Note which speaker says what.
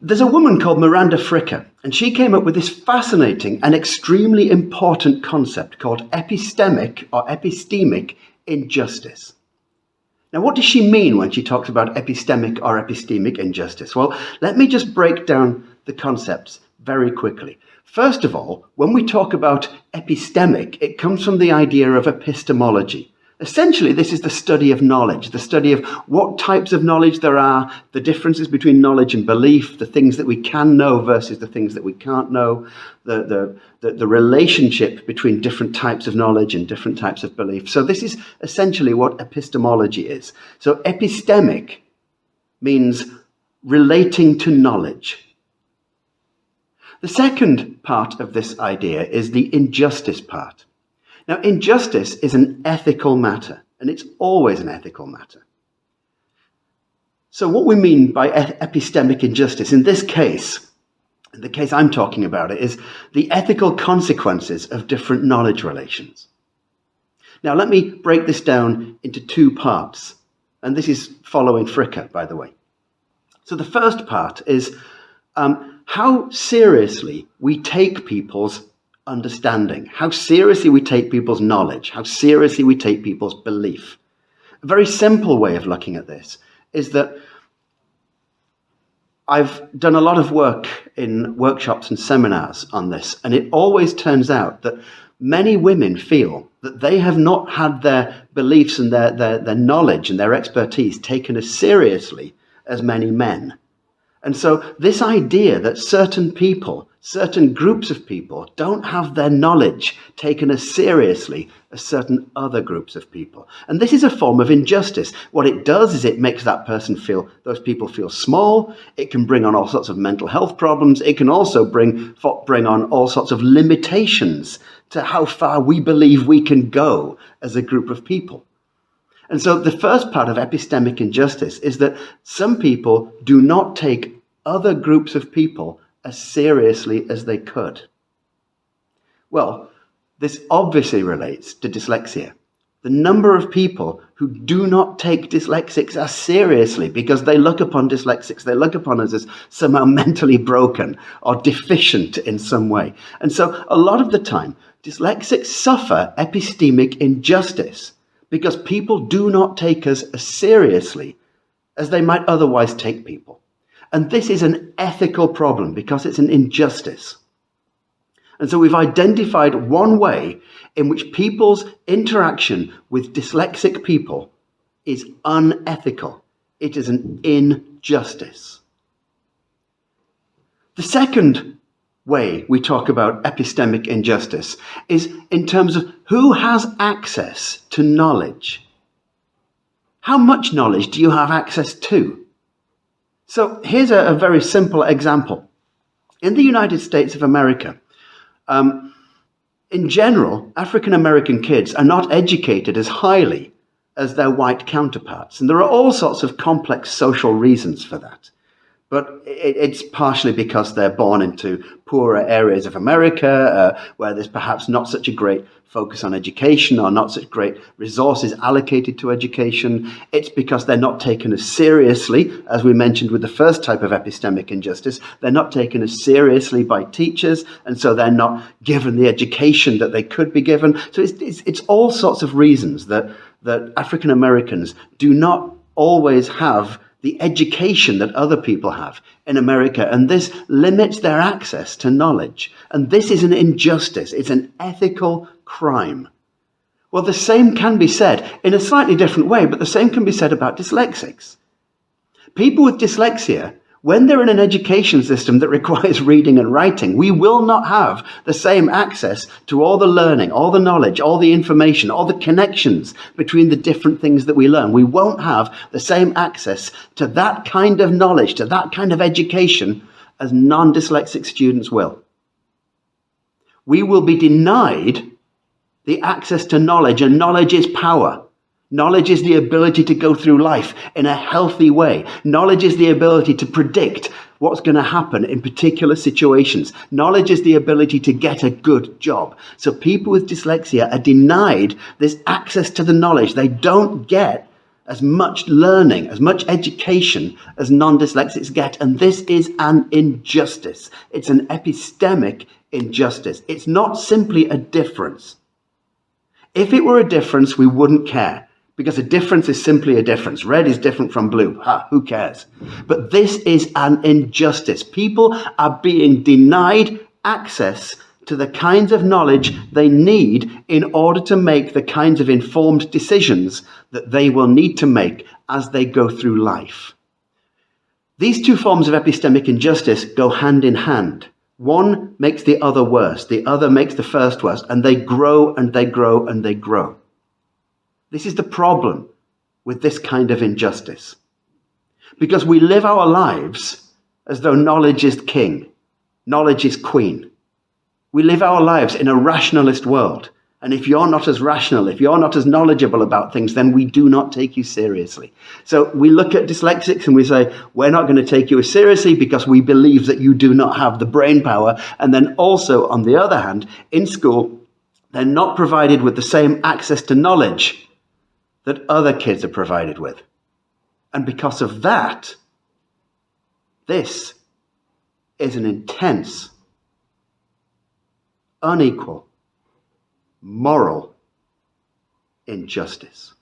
Speaker 1: There's a woman called Miranda Fricker, and she came up with this fascinating and extremely important concept called epistemic or epistemic injustice. Now, what does she mean when she talks about epistemic or epistemic injustice? Well, let me just break down the concepts very quickly. First of all, when we talk about epistemic, it comes from the idea of epistemology. Essentially, this is the study of knowledge, the study of what types of knowledge there are, the differences between knowledge and belief, the things that we can know versus the things that we can't know, the relationship between different types of knowledge and different types of belief. So this is essentially what epistemology is. So epistemic means relating to knowledge. The second part of this idea is the injustice part. Now, injustice is an ethical matter, and it's always an ethical matter. So what we mean by epistemic injustice in this case, the case I'm talking about, is the ethical consequences of different knowledge relations. Now, let me break this down into two parts, and this is following Fricker, by the way. So the first part is how seriously we take people's understanding, how seriously we take people's knowledge, how seriously we take people's belief. A very simple way of looking at this is that I've done a lot of work in workshops and seminars on this, and it always turns out that many women feel that they have not had their beliefs and their knowledge and their expertise taken as seriously as many men. And so this idea that certain people, certain groups of people, don't have their knowledge taken as seriously as certain other groups of people. And this is a form of injustice. What it does is it makes those people feel small. It can bring on all sorts of mental health problems. It can also bring on all sorts of limitations to how far we believe we can go as a group of people. And so the first part of epistemic injustice is that some people do not take other groups of people as seriously as they could. Well, this obviously relates to dyslexia. The number of people who do not take dyslexics as seriously because they look upon dyslexics, they look upon us as somehow mentally broken or deficient in some way. And so a lot of the time, dyslexics suffer epistemic injustice because people do not take us as seriously as they might otherwise take people. And this is an ethical problem because it's an injustice. And so we've identified one way in which people's interaction with dyslexic people is unethical. It is an injustice. The second way we talk about epistemic injustice is in terms of who has access to knowledge. How much knowledge do you have access to? So here's a very simple example. In the United States of America, in general, African American kids are not educated as highly as their white counterparts. And there are all sorts of complex social reasons for that. But it's partially because they're born into poorer areas of America, where there's perhaps not such a great focus on education or not such great resources allocated to education. It's because they're not taken as seriously, as we mentioned with the first type of epistemic injustice. They're not taken as seriously by teachers, and so they're not given the education that they could be given. So it's all sorts of reasons that African Americans do not always have the education that other people have in America, and this limits their access to knowledge. And this is an injustice. It's an ethical crime. Well, the same can be said in a slightly different way, but the same can be said about dyslexics. People with dyslexia, when they're in an education system that requires reading and writing, we will not have the same access to all the learning, all the knowledge, all the information, all the connections between the different things that we learn. We won't have the same access to that kind of knowledge, to that kind of education, as non-dyslexic students will. We will be denied the access to knowledge, and knowledge is power. Knowledge is the ability to go through life in a healthy way. Knowledge is the ability to predict what's going to happen in particular situations. Knowledge is the ability to get a good job. So people with dyslexia are denied this access to the knowledge. They don't get as much learning, as much education as non-dyslexics get. And this is an injustice. It's an epistemic injustice. It's not simply a difference. If it were a difference, we wouldn't care, because a difference is simply a difference. Red is different from blue. Who cares? But this is an injustice. People are being denied access to the kinds of knowledge they need in order to make the kinds of informed decisions that they will need to make as they go through life. These two forms of epistemic injustice go hand in hand. One makes the other worse, the other makes the first worse, and they grow and they grow and they grow. This is the problem with this kind of injustice. Because we live our lives as though knowledge is king, knowledge is queen. We live our lives in a rationalist world. And if you're not as rational, if you're not as knowledgeable about things, then we do not take you seriously. So we look at dyslexics and we say, we're not going to take you as seriously because we believe that you do not have the brain power. And then also, on the other hand, in school, they're not provided with the same access to knowledge that other kids are provided with. And because of that, this is an intense, unequal, moral injustice.